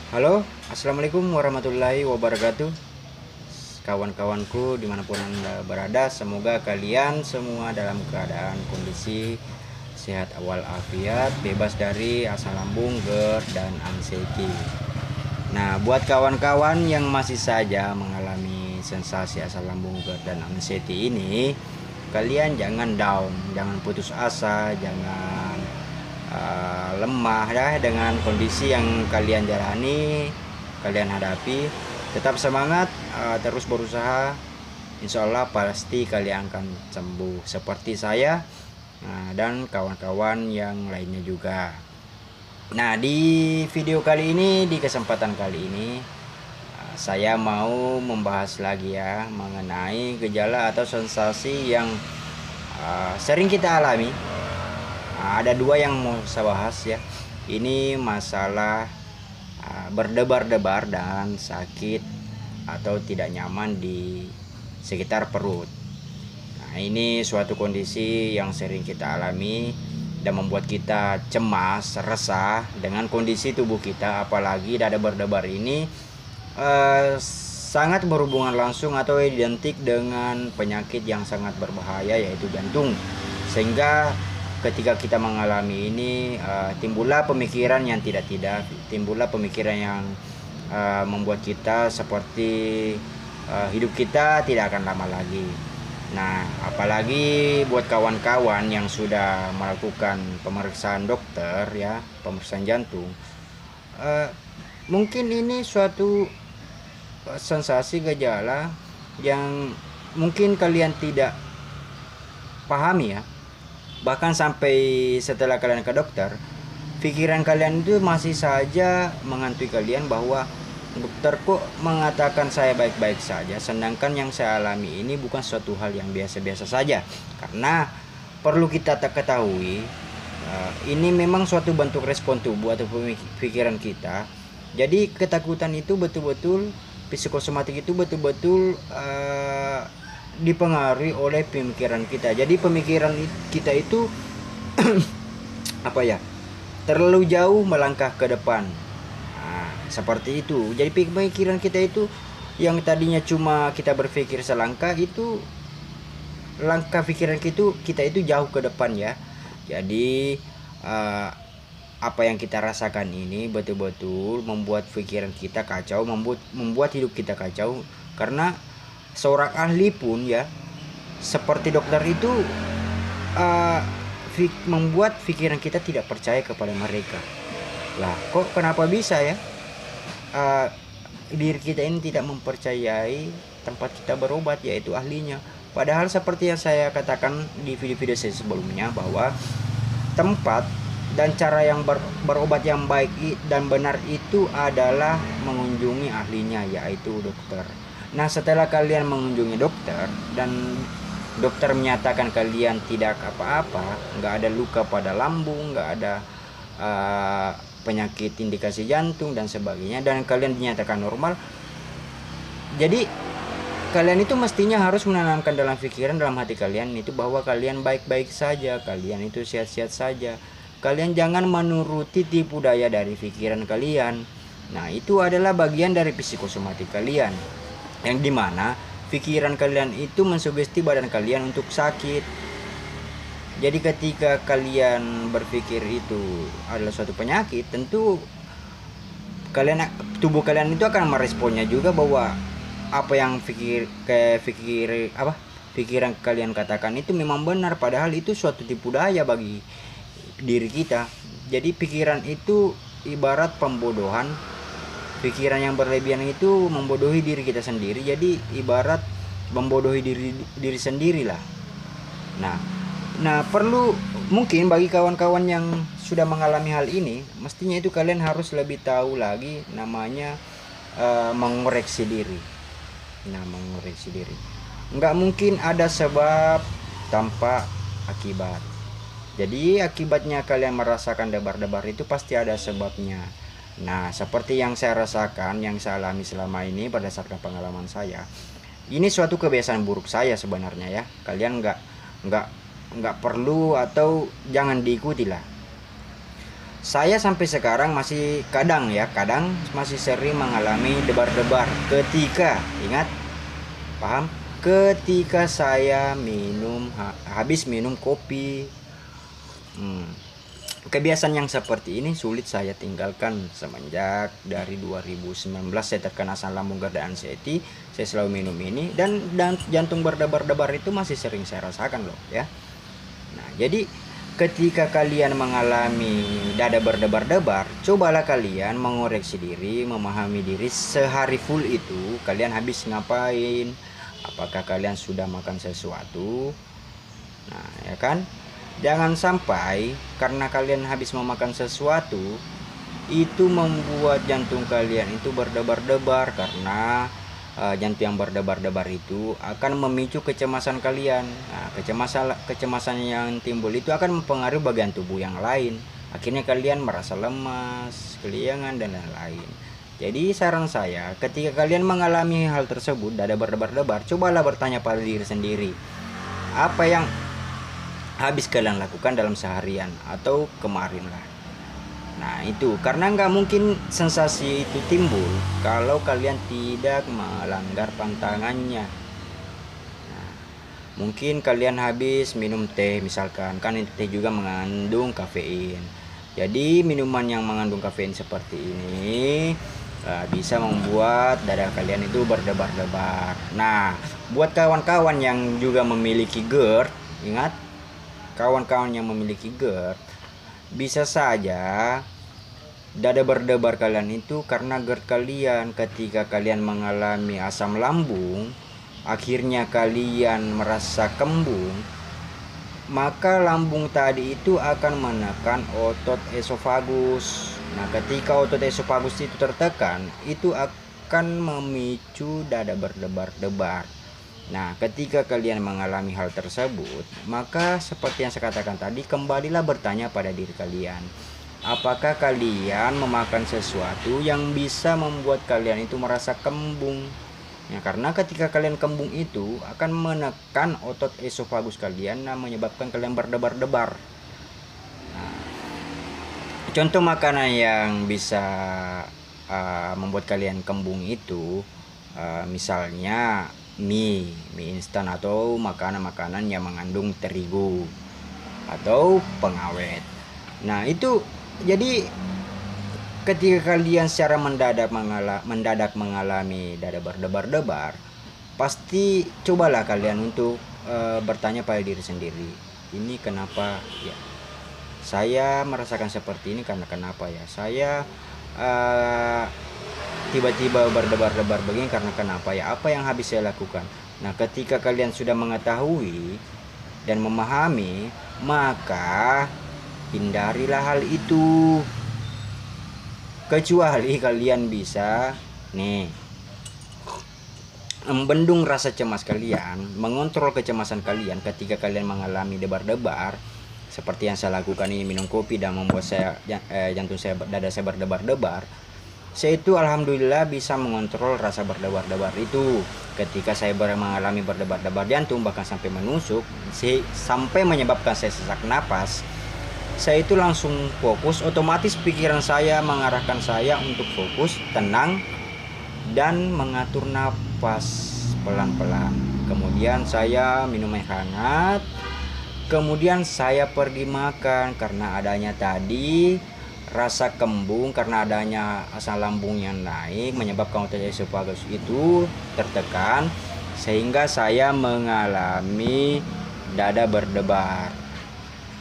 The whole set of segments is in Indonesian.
Halo, assalamualaikum warahmatullahi wabarakatuh. Kawan-kawanku dimanapun anda berada, semoga kalian semua dalam keadaan kondisi sehat walafiat, bebas dari asam lambung, GERD, dan anxiety. Nah, buat kawan-kawan yang masih saja mengalami sensasi asam lambung, GERD, dan anxiety ini, kalian jangan down, jangan putus asa, jangan lemah ya dengan kondisi yang kalian jalani, kalian hadapi. Tetap semangat, terus berusaha. Insya Allah pasti kalian akan sembuh seperti saya, dan kawan-kawan yang lainnya juga. Nah, di video kali ini, di kesempatan kali ini, saya mau membahas lagi ya mengenai gejala atau sensasi yang sering kita alami. Ada dua yang mau saya bahas ya. Ini masalah berdebar-debar dan sakit atau tidak nyaman di sekitar perut. Nah, ini suatu kondisi yang sering kita alami dan membuat kita cemas, resah dengan kondisi tubuh kita, apalagi dada berdebar ini sangat berhubungan langsung atau identik dengan penyakit yang sangat berbahaya yaitu jantung. Sehingga ketika kita mengalami ini timbullah pemikiran yang tidak-tidak, timbullah pemikiran yang membuat kita seperti hidup kita tidak akan lama lagi. Nah, apalagi buat kawan-kawan yang sudah melakukan pemeriksaan dokter ya, pemeriksaan jantung, mungkin ini suatu sensasi gejala yang mungkin kalian tidak pahami ya. Bahkan sampai setelah kalian ke dokter, pikiran kalian itu masih saja menghantui kalian bahwa dokter kok mengatakan saya baik-baik saja, sedangkan yang saya alami ini bukan suatu hal yang biasa-biasa saja. Karena perlu kita ketahui, ini memang suatu bentuk respon tubuh atau pikiran kita. Jadi ketakutan itu betul-betul, psikosomatik itu betul-betul dipengaruhi oleh pemikiran kita. Jadi pemikiran kita itu apa ya, terlalu jauh melangkah ke depan. Seperti itu. Jadi pemikiran kita itu yang tadinya cuma kita berpikir selangkah, itu langkah pikiran kita itu jauh ke depan ya. Jadi apa yang kita rasakan ini betul-betul membuat pikiran kita kacau, membuat hidup kita kacau. Karena seorang ahli pun ya, seperti dokter itu membuat pikiran kita tidak percaya kepada mereka. Lah, kok kenapa bisa ya diri kita ini tidak mempercayai tempat kita berobat, yaitu ahlinya. Padahal seperti yang saya katakan di video-video saya sebelumnya, bahwa tempat dan cara yang berobat yang baik dan benar itu adalah mengunjungi ahlinya, yaitu dokter. Nah, setelah kalian mengunjungi dokter dan dokter menyatakan kalian tidak apa-apa, nggak ada luka pada lambung, nggak ada penyakit indikasi jantung dan sebagainya, dan kalian dinyatakan normal, jadi kalian itu mestinya harus menanamkan dalam pikiran, dalam hati kalian itu bahwa kalian baik-baik saja, kalian itu sehat-sehat saja. Kalian jangan menuruti tipu daya dari pikiran kalian. Nah, itu adalah bagian dari psikosomatik kalian, yang dimana pikiran kalian itu mensugesti badan kalian untuk sakit. Jadi ketika kalian berpikir itu adalah suatu penyakit, tentu tubuh kalian itu akan meresponnya juga bahwa apa yang pikiran kalian katakan itu memang benar, padahal itu suatu tipu daya bagi diri kita. Jadi pikiran itu ibarat pembodohan. Pikiran yang berlebihan itu membodohi diri kita sendiri. Jadi ibarat membodohi diri sendiri lah. Nah, perlu mungkin bagi kawan-kawan yang sudah mengalami hal ini, mestinya itu kalian harus lebih tahu lagi namanya mengoreksi diri. Nah, mengoreksi diri. Nggak mungkin ada sebab tanpa akibat. Jadi akibatnya kalian merasakan debar-debar itu pasti ada sebabnya. Nah, seperti yang saya rasakan, yang saya alami selama ini berdasarkan pengalaman saya, ini suatu kebiasaan buruk saya sebenarnya ya. Kalian nggak perlu atau jangan diikuti lah. Saya sampai sekarang masih kadang masih sering mengalami debar-debar ketika, ingat, paham? Ketika saya habis minum kopi. Kebiasaan yang seperti ini sulit saya tinggalkan semenjak dari 2019 saya terkena asam lambung GERD dan anxiety. Saya selalu minum ini dan jantung berdebar-debar itu masih sering saya rasakan loh ya. Nah, jadi ketika kalian mengalami dada berdebar-debar, cobalah kalian mengoreksi diri, memahami diri sehari full itu kalian habis ngapain? Apakah kalian sudah makan sesuatu? Nah, ya kan? Jangan sampai karena kalian habis memakan sesuatu itu membuat jantung kalian itu berdebar-debar, karena jantung yang berdebar-debar itu akan memicu kecemasan kalian. Nah, kecemasan yang timbul itu akan mempengaruhi bagian tubuh yang lain. Akhirnya kalian merasa lemas, keliangan dan lain-lain. Jadi saran saya, ketika kalian mengalami hal tersebut, dada berdebar-debar, cobalah bertanya pada diri sendiri, apa yang habis kalian lakukan dalam seharian atau kemarin lah. Nah itu karena nggak mungkin sensasi itu timbul kalau kalian tidak melanggar pantangannya. Nah, mungkin kalian habis minum teh misalkan, kan teh juga mengandung kafein. Jadi minuman yang mengandung kafein seperti ini bisa membuat dada kalian itu berdebar-debar. Nah, buat kawan-kawan yang juga memiliki GERD, ingat, kawan-kawan yang memiliki GERD, bisa saja dada berdebar kalian itu karena GERD kalian. Ketika kalian mengalami asam lambung, akhirnya kalian merasa kembung, maka lambung tadi itu akan menekan otot esofagus. Nah, ketika otot esofagus itu tertekan, itu akan memicu dada berdebar-debar. Nah, ketika kalian mengalami hal tersebut, maka seperti yang saya katakan tadi, kembalilah bertanya pada diri kalian. Apakah kalian memakan sesuatu yang bisa membuat kalian itu merasa kembung? Ya, karena ketika kalian kembung itu akan menekan otot esofagus kalian, nah, menyebabkan kalian berdebar-debar. Nah, contoh makanan yang bisa membuat kalian kembung itu, misalnya mie instan atau makanan-makanan yang mengandung terigu atau pengawet. Nah, itu jadi ketika kalian secara mendadak mengalami dada berdebar-debar, pasti cobalah kalian untuk bertanya pada diri sendiri, ini kenapa ya? Saya merasakan seperti ini karena kenapa ya? Saya tiba-tiba berdebar-debar begini karena kenapa ya? Apa yang habis saya lakukan? Nah, ketika kalian sudah mengetahui dan memahami, maka hindarilah hal itu. Kecuali kalian bisa membendung rasa cemas kalian, mengontrol kecemasan kalian ketika kalian mengalami debar-debar seperti yang saya lakukan ini, minum kopi dan membuat dada saya berdebar-debar. Saya itu alhamdulillah bisa mengontrol rasa berdebar-debar itu. Ketika saya mengalami berdebar-debar jantung bahkan sampai menusuk, sampai menyebabkan saya sesak napas, saya itu langsung fokus, otomatis pikiran saya mengarahkan saya untuk fokus, tenang, dan mengatur nafas pelan-pelan. Kemudian saya minum air hangat, kemudian saya pergi makan. Karena adanya tadi rasa kembung, karena adanya asam lambung yang naik menyebabkan otot esofagus itu tertekan, sehingga saya mengalami dada berdebar.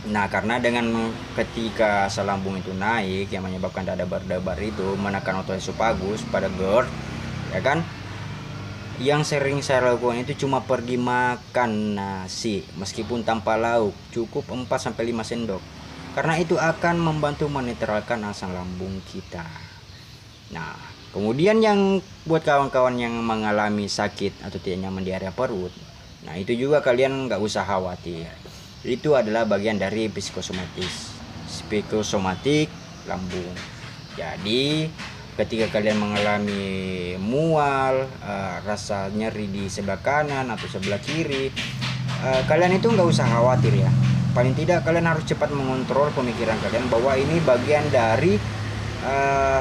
Nah, karena dengan ketika asam lambung itu naik yang menyebabkan dada berdebar itu menekan otot esofagus pada GERD, ya kan? Yang sering saya lakukan itu cuma pergi makan nasi meskipun tanpa lauk, cukup 4-5 sendok. Karena itu akan membantu menetralkan asam lambung kita. Nah, kemudian yang buat kawan-kawan yang mengalami sakit atau tidak nyaman di area perut, nah itu juga kalian nggak usah khawatir. Itu adalah bagian dari psikosomatik lambung. Jadi ketika kalian mengalami mual, rasa nyeri di sebelah kanan atau sebelah kiri, kalian itu nggak usah khawatir ya. paling tidak kalian harus cepat mengontrol pemikiran kalian bahwa ini bagian dari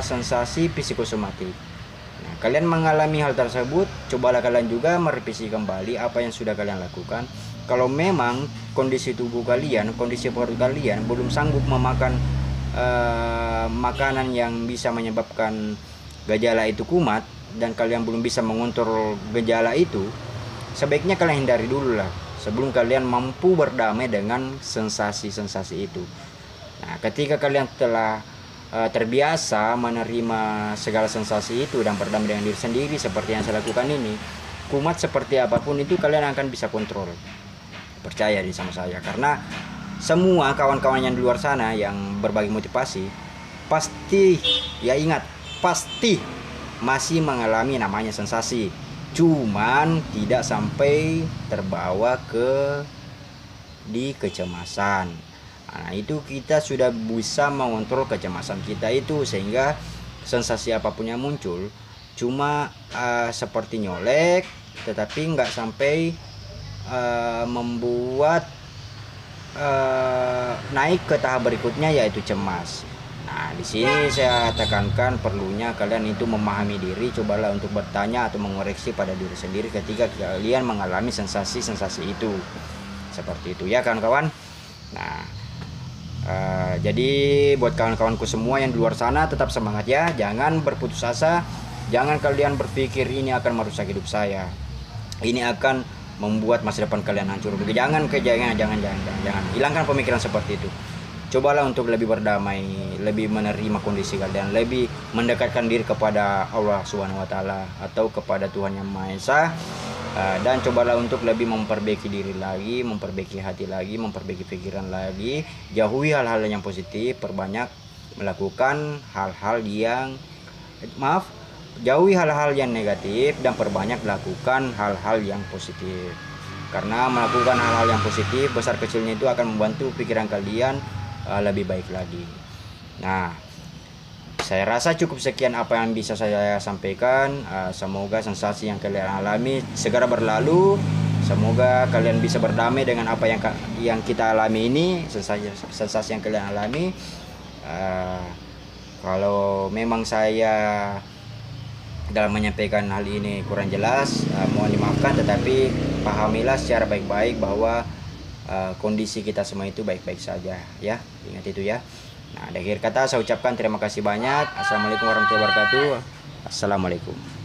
sensasi psikosomatik. Nah, kalian mengalami hal tersebut, cobalah kalian juga merevisi kembali apa yang sudah kalian lakukan. Kalau memang kondisi tubuh kalian, kondisi perut kalian belum sanggup memakan makanan yang bisa menyebabkan gejala itu kumat, dan kalian belum bisa mengontrol gejala itu, sebaiknya kalian hindari dulu lah sebelum kalian mampu berdamai dengan sensasi-sensasi itu. Nah, ketika kalian telah terbiasa menerima segala sensasi itu dan berdamai dengan diri sendiri seperti yang saya lakukan ini, kumat seperti apapun itu kalian akan bisa kontrol. Percaya di sama saya, karena semua kawan-kawan yang di luar sana yang berbagi motivasi pasti, ya ingat, pasti masih mengalami namanya sensasi, cuman tidak sampai terbawa ke di kecemasan. Nah, itu kita sudah bisa mengontrol kecemasan kita itu, sehingga sensasi apapun yang muncul cuma seperti nyolek, tetapi nggak sampai membuat naik ke tahap berikutnya, yaitu cemas. Nah, di sini saya tekankan perlunya kalian itu memahami diri. Cobalah untuk bertanya atau mengoreksi pada diri sendiri ketika kalian mengalami sensasi-sensasi itu. Seperti itu ya kawan-kawan. Nah, jadi buat kawan-kawanku semua yang di luar sana, tetap semangat ya. Jangan berputus asa. Jangan kalian berpikir ini akan merusak hidup saya, ini akan membuat masa depan kalian hancur. Jangan. Hilangkan pemikiran seperti itu. Cobalah untuk lebih berdamai, lebih menerima kondisi kalian, lebih mendekatkan diri kepada Allah Subhanahu wa taala atau kepada Tuhan Yang Maha Esa, dan cobalah untuk lebih memperbaiki diri lagi, memperbaiki hati lagi, memperbaiki pikiran lagi. Jauhi hal-hal yang positif, perbanyak melakukan hal-hal yang jauhi hal-hal yang negatif dan perbanyak melakukan hal-hal yang positif. Karena melakukan hal-hal yang positif besar kecilnya itu akan membantu pikiran kalian lebih baik lagi. Nah, saya rasa cukup sekian apa yang bisa saya sampaikan. Semoga sensasi yang kalian alami segera berlalu. Semoga kalian bisa berdamai dengan apa yang kita alami ini, sensasi yang kalian alami. Kalau memang saya dalam menyampaikan hal ini kurang jelas, mohon dimaafkan, tetapi pahamilah secara baik-baik bahwa kondisi kita semua itu baik-baik saja ya. Ingat itu ya. Nah, di akhir kata saya ucapkan terima kasih banyak. Assalamualaikum warahmatullahi wabarakatuh. Assalamualaikum.